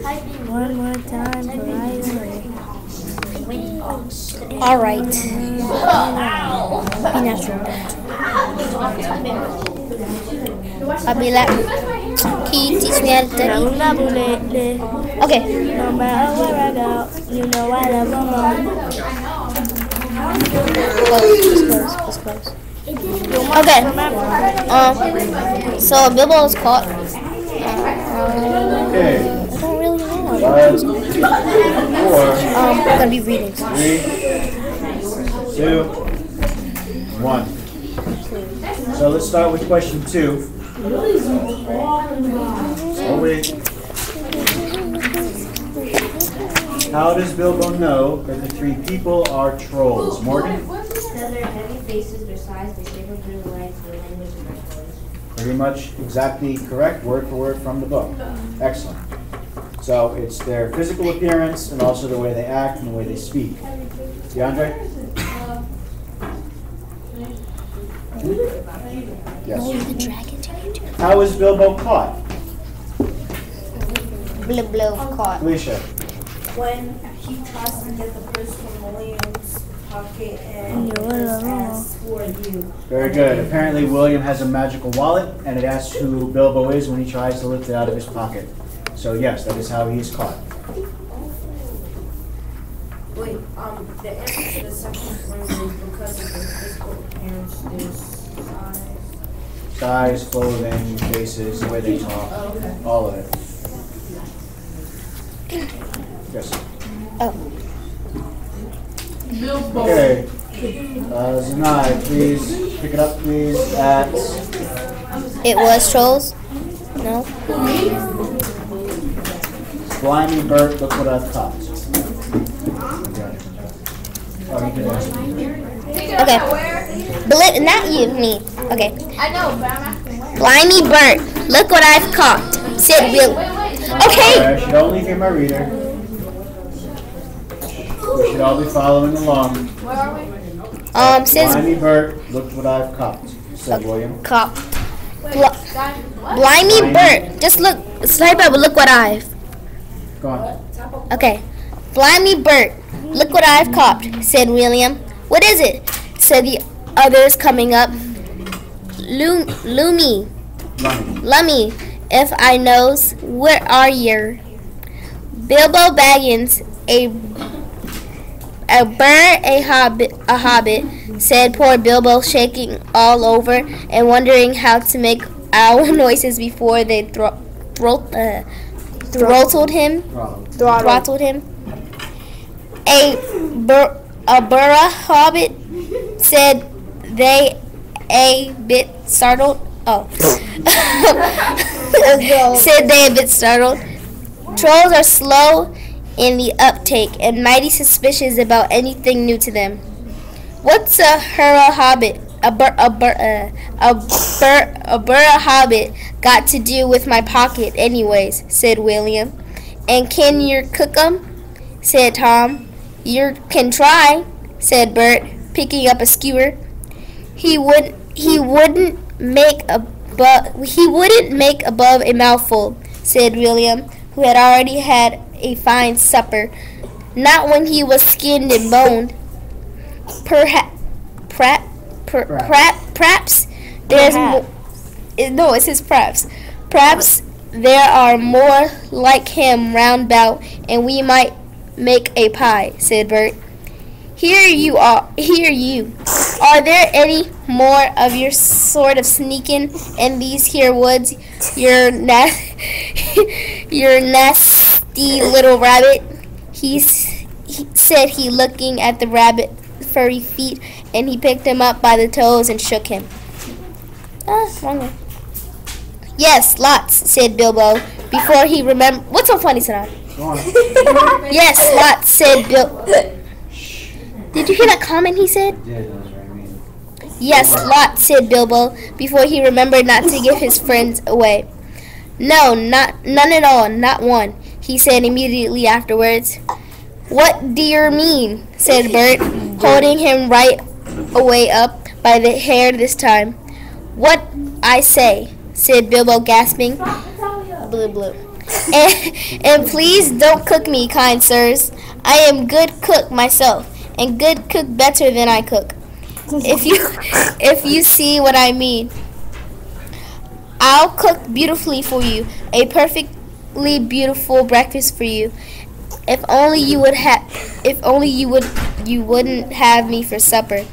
One more time for Riley. Alright. Be natural. Abila, can you teach me how to study? Okay. No matter where I go, you know I love my mom. Close. Okay. So Bilbo was caught. Okay. I don't really know. 5, 4, I'm gonna be reading. 3, 2, 1. So let's start with question 2. Oh wait. How does Bilbo know that the 3 people are trolls? Morgan? Their heavy faces, their size, their shape of their legs, their language, and their colors. Pretty much exactly correct, word for word from the book. Excellent. So it's their physical appearance and also the way they act and the way they speak. DeAndre? Yes. The dragon teenager. How is Bilbo caught? Bilbo caught. Alicia? When he tries to get the purse from William's pocket and it just asks for you. Very good. Apparently William has a magical wallet and it asks who Bilbo is when he tries to lift it out of his pocket. So yes, that is how he is caught. Wait, the answer to the second one is because of the physical appearance, there's Size, clothing, faces, the way they talk, all of it. Yes. Oh. Okay. Zanai, please pick it up, please. At It was trolls? No? Blimey Bert, look what I've caught. Oh, you did that. Okay. Not you, me. Okay. I know, but I'm asking where. Blimey Bert, look what I've caught, said Will. Okay. I should only hear my reader. We should all be following along. Where are we? Says Blimey Bert, look what I've caught, said William. cop. Wait, Bl- what? Blimey Bert, just look, type up, look what I've. Go on. Okay. Blimey Bert, look what I've caught, said William. What is it? Said the others coming up. Lummy, Lummy, if I knows, where are yer? Bilbo Baggins, a bird, a hobbit, said poor Bilbo, shaking all over and wondering how to make owl noises before they throttled him. A burra hobbit, said they, a bit startled. Oh. Said they a bit startled. Trolls are slow in the uptake and mighty suspicious about anything new to them. What's a burra hobbit? A burra hobbit got to do with my pocket, anyways, said William. And can you cook 'em? Said Tom. You can try, said Bert, picking up a skewer. He wouldn't make above a mouthful, said William, who had already had a fine supper. Not when he was skinned and boned. Perhaps there's more. No, it says perhaps. Perhaps there are more like him round about, and we might make a pie, said Bert. Here you. Are there any more of your sort of sneaking in these here woods? Your nasty little rabbit, he said, he looking at the rabbit furry feet, and he picked him up by the toes and shook him. Wrong way. Yes, lots, said Bilbo, before he remembered. What's so funny, Sanan? Yes, lots, said Bilbo. Did you hear that comment he said? Yes, lots, said Bilbo, before he remembered not to give his friends away. No, none at all, not one, he said immediately afterwards. What do you mean? Said Bert, holding him right away up by the hair this time. What I say, said Bilbo, gasping. Blue. And please don't cook me, kind sirs. I am good cook myself, and good cook better than I cook. If you see what I mean. I'll cook beautifully for you, a perfectly beautiful breakfast for you. If only you wouldn't have me for supper.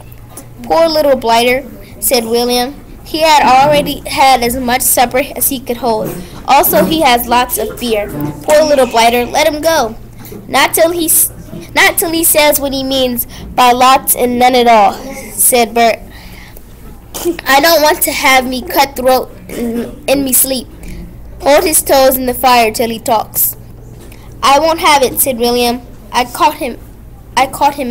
Poor little blighter, said William. He had already had as much supper as he could hold. Also, he has lots of beer. Poor little blighter, let him go. Not till he says what he means by lots and none at all, said Bert. I don't want to have me cut throat in me sleep. Hold his toes in the fire till he talks. I won't have it, said William. I caught him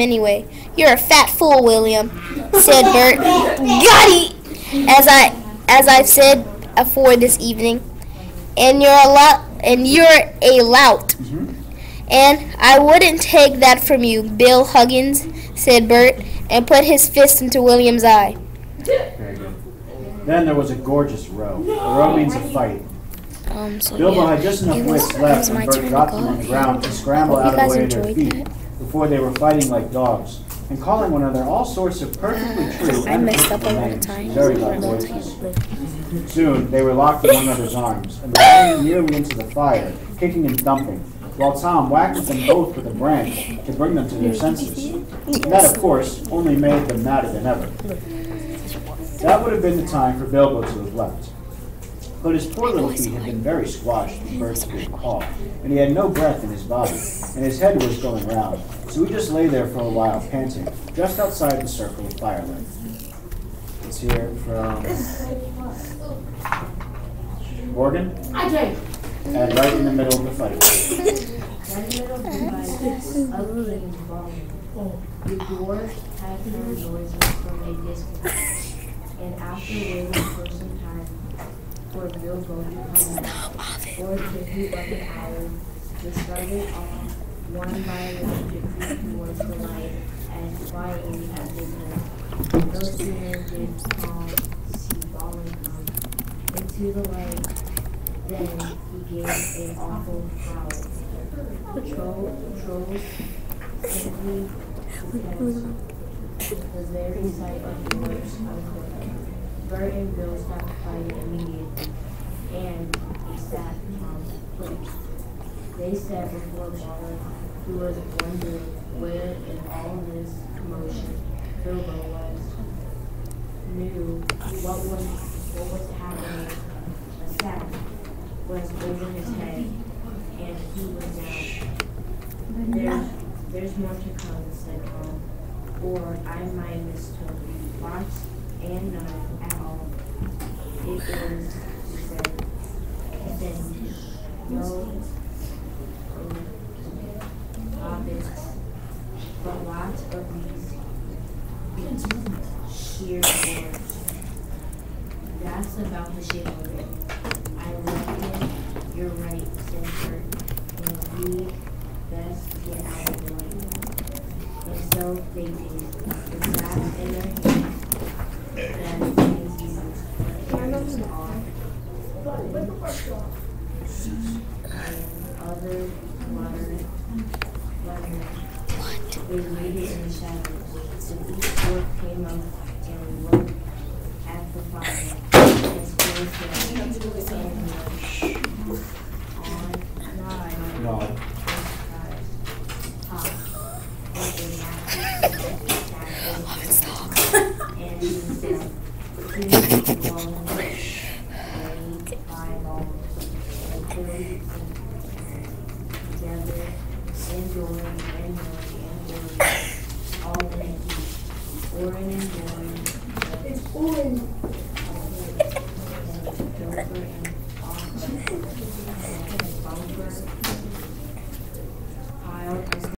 anyway. You're a fat fool, William, said Bert. Got it! As I've said before this evening. And you're a lout. And I wouldn't take that from you, Bill Huggins, said Bert, and put his fist into William's eye. Very good. Then there was a gorgeous row. A row means a fight. Bilbo had just enough wits left when Bert dropped them on the ground to scramble out of the way of their feet before they were fighting like dogs and calling one another all sorts of perfectly true and very loud voices. Soon they were locked in one another's arms and were running nearly into the fire, kicking and thumping, while Tom whacked them both with a branch to bring them to their senses. And that, of course, only made them madder than ever. That would have been the time for Bilbo to have left. But his poor little feet had been very squashed with Bert's big paw, and he had no breath in his body, and his head was going round, so he just lay there for a while, panting, just outside the circle of firelight. Let's hear it from Morgan. And right in the middle of the fight. The dwarf had heard noises from a distance, and after waiting for some time for Bilbo to come out, or to hoot like an owl, they started off one by one to creep towards the light as quietly as they could. No sooner did Tom see Balin come into the light than he gave an awful howl. Trolls simply the very sight of the worst uncooked. Bert and Bill stopped fighting immediately, and they sat Tom's place. They sat before Balin, who was wondering where in all this commotion Bilbo was. Knew what was happening. A sack was over his head, and he was down. There's more to come, said Tom, or I might mistook lots and none at all. It is, he said, then no hobbits, but lots of these sheer dwarves. That's about the shape of it. I reckon you're right, said Bert, and we best get out of the way. And so they did. The sack in their hands, then things used, carries off, and others muttered. They waited in the shadows. So each dwarf came up and looked at the fire, and still said, No.